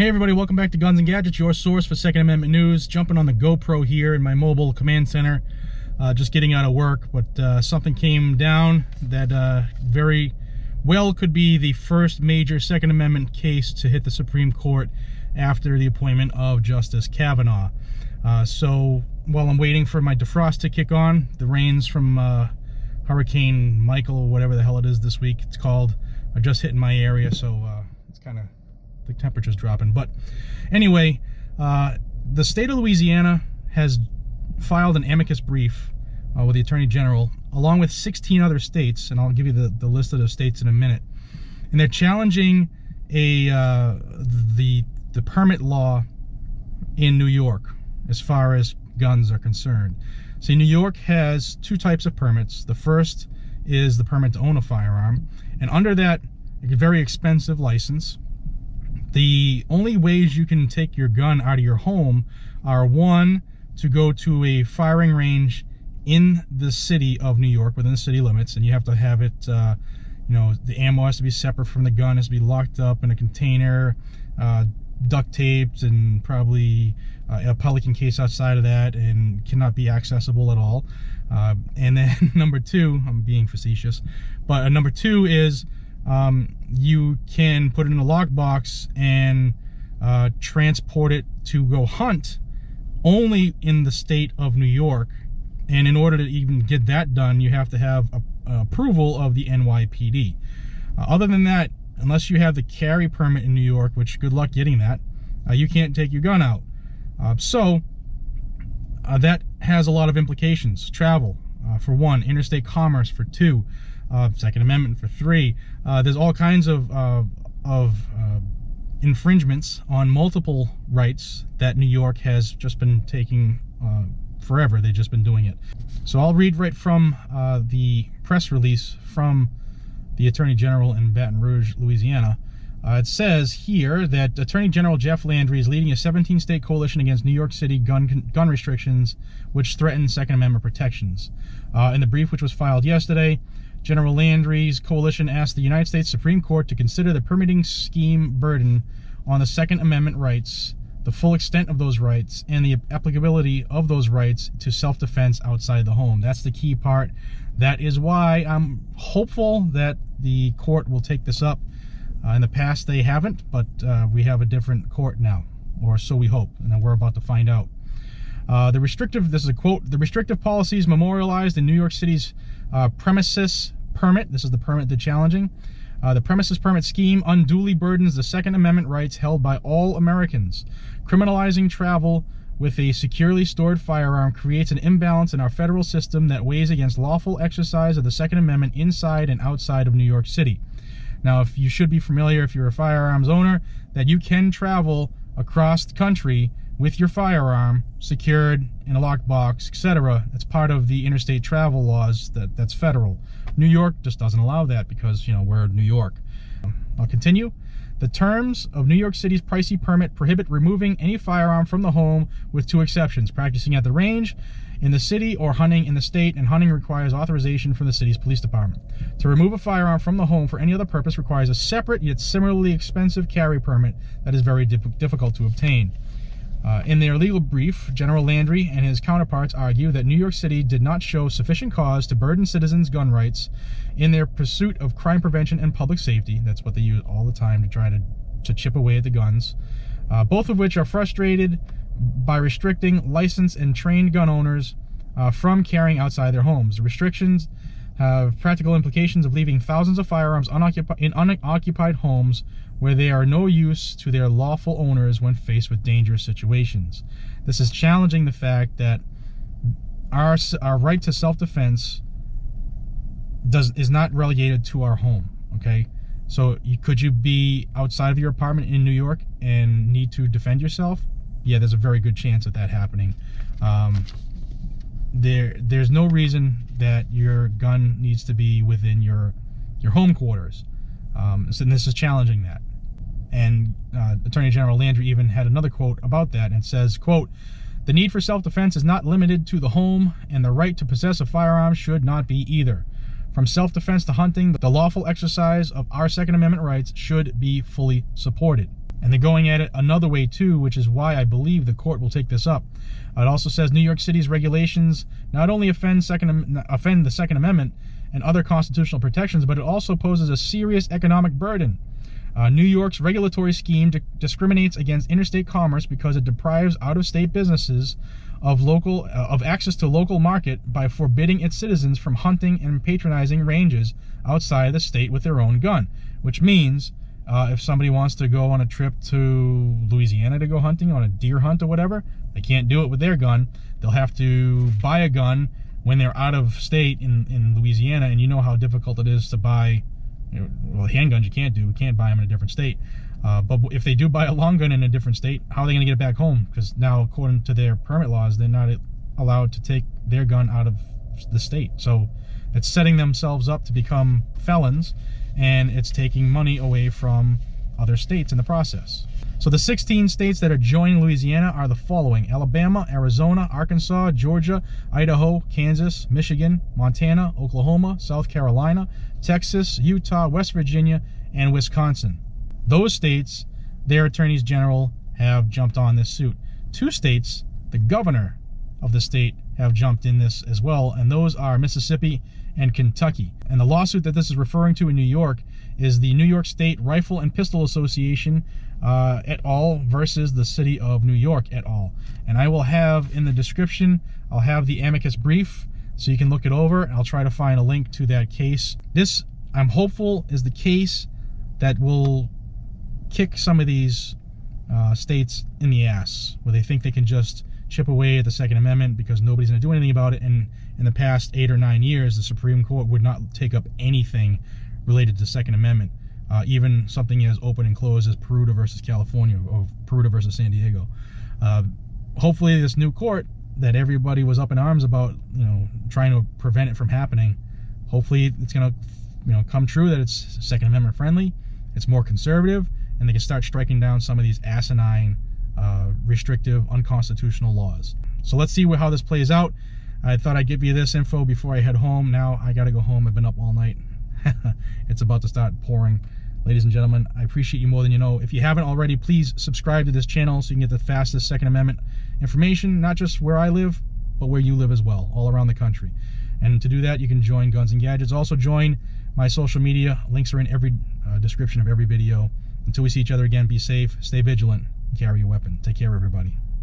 Hey everybody, welcome back to Guns and Gadgets, your source for Second Amendment news. Jumping on the GoPro here in my mobile command center, just getting out of work, but something came down that very well could be the first major Second Amendment case to hit the Supreme Court after the appointment of Justice Kavanaugh. So while I'm waiting for my defrost to kick on, the rains from Hurricane Michael, or whatever the hell it is this week it's called, are just hitting my area, so it's kind of, the temperature's dropping. But anyway, the state of Louisiana has filed an amicus brief with the Attorney General, along with 16 other states, and I'll give you the list of those states in a minute. And they're challenging the permit law in New York as far as guns are concerned. See, New York has two types of permits. The first is the permit to own a firearm, and under that very expensive license, the only ways you can take your gun out of your home are, one, to go to a firing range in the city of New York, within the city limits, and you have to have it, you know, the ammo has to be separate from the gun, has to be locked up in a container, duct taped, and probably a Pelican case outside of that, and cannot be accessible at all. And then number two, I'm being facetious, but number two is you can put it in a lockbox and transport it to go hunt only in the state of New York. And in order to even get that done, you have to have approval of the NYPD. Other than that, unless you have the carry permit in New York, which good luck getting that, you can't take your gun out. So that has a lot of implications. Travel, for one; interstate commerce, for two; Second Amendment, for three. There's all kinds of infringements on multiple rights that New York has just been taking forever. They've just been doing it. So I'll read right from the press release from the Attorney General in Baton Rouge, Louisiana. It says here that Attorney General Jeff Landry is leading a 17-state coalition against New York City gun restrictions, which threaten Second Amendment protections. In the brief, which was filed yesterday, General Landry's coalition asked the United States Supreme Court to consider the permitting scheme burden on the Second Amendment rights, the full extent of those rights, and the applicability of those rights to self-defense outside the home. That's the key part. That is why I'm hopeful that the court will take this up. In the past, they haven't, but we have a different court now, or so we hope, and we're about to find out. This is a quote: "The restrictive policies memorialized in New York City's premises permit," this is the permit they're challenging, "the premises permit scheme unduly burdens the Second Amendment rights held by all Americans. Criminalizing travel with a securely stored firearm creates an imbalance in our federal system that weighs against lawful exercise of the Second Amendment inside and outside of New York City." Now, if you should be familiar, if you're a firearms owner, that you can travel across the country with your firearm secured in a lockbox, etc. That's part of the interstate travel laws. That's federal. New York just doesn't allow that because, you know, we're New York. I'll continue. "The terms of New York City's pricey permit prohibit removing any firearm from the home, with two exceptions: practicing at the range in the city or hunting in the state, and hunting requires authorization from the city's police department. To remove a firearm from the home for any other purpose requires a separate yet similarly expensive carry permit that is very difficult to obtain." In their legal brief, General Landry and his counterparts argue that New York City did not show sufficient cause to burden citizens' gun rights in their pursuit of crime prevention and public safety. That's what they use all the time to try to chip away at the guns, both of which are frustrated by restricting licensed and trained gun owners from carrying outside their homes. The restrictions have practical implications of leaving thousands of firearms in unoccupied homes where they are no use to their lawful owners when faced with dangerous situations. This is challenging the fact that our right to self-defense is not relegated to our home, okay? So could you be outside of your apartment in New York and need to defend yourself? Yeah, there's a very good chance of that happening. There's no reason that your gun needs to be within your home quarters. So this is challenging that. And Attorney General Landry even had another quote about that, and says, quote, "The need for self-defense is not limited to the home, and the right to possess a firearm should not be either. From self-defense to hunting, the lawful exercise of our Second Amendment rights should be fully supported." And they're going at it another way too, which is why I believe the court will take this up. It also says New York City's regulations not only offend the Second Amendment and other constitutional protections, but it also poses a serious economic burden. New York's regulatory scheme discriminates against interstate commerce because it deprives out-of-state businesses of access to local market by forbidding its citizens from hunting and patronizing ranges outside the state with their own gun, which means if somebody wants to go on a trip to Louisiana to go hunting on a deer hunt or whatever, they can't do it with their gun. They'll have to buy a gun when they're out of state in Louisiana, and you know how difficult it is to buy, well, handguns you can't buy them in a different state. But if they do buy a long gun in a different state, how are they going to get it back home? Because now, according to their permit laws, they're not allowed to take their gun out of the state. So it's setting themselves up to become felons, and it's taking money away from other states in the process. So the 16 states that are joining Louisiana are the following: Alabama, Arizona, Arkansas, Georgia, Idaho, Kansas, Michigan, Montana, Oklahoma, South Carolina, Texas, Utah, West Virginia, and Wisconsin. Those states, their attorneys general have jumped on this suit. 2 states, the governor of the state have jumped in this as well, and those are Mississippi and Kentucky. And the lawsuit that this is referring to in New York is the New York State Rifle and Pistol Association et al. Versus the City of New York et al. And I will have in the description, I'll have the amicus brief so you can look it over, and I'll try to find a link to that case. This, I'm hopeful, is the case that will kick some of these states in the ass, where they think they can just chip away at the Second Amendment because nobody's going to do anything about it. And in the past 8 or 9 years, the Supreme Court would not take up anything related to the Second Amendment, even something as open and closed as Peruta versus California or Peruta versus San Diego. Hopefully this new court that everybody was up in arms about, trying to prevent it from happening, hopefully it's going to come true that it's Second Amendment friendly, it's more conservative, and they can start striking down some of these asinine, restrictive, unconstitutional laws. So let's see how this plays out. I thought I'd give you this info before I head home. Now I gotta go home. I've been up all night. It's about to start pouring. Ladies and gentlemen, I appreciate you more than you know. If you haven't already, please subscribe to this channel so you can get the fastest Second Amendment information, not just where I live, but where you live as well, all around the country. And to do that, you can join Guns and Gadgets. Also join my social media. Links are in every description of every video. Until we see each other again, be safe, stay vigilant, and carry a weapon. Take care, everybody.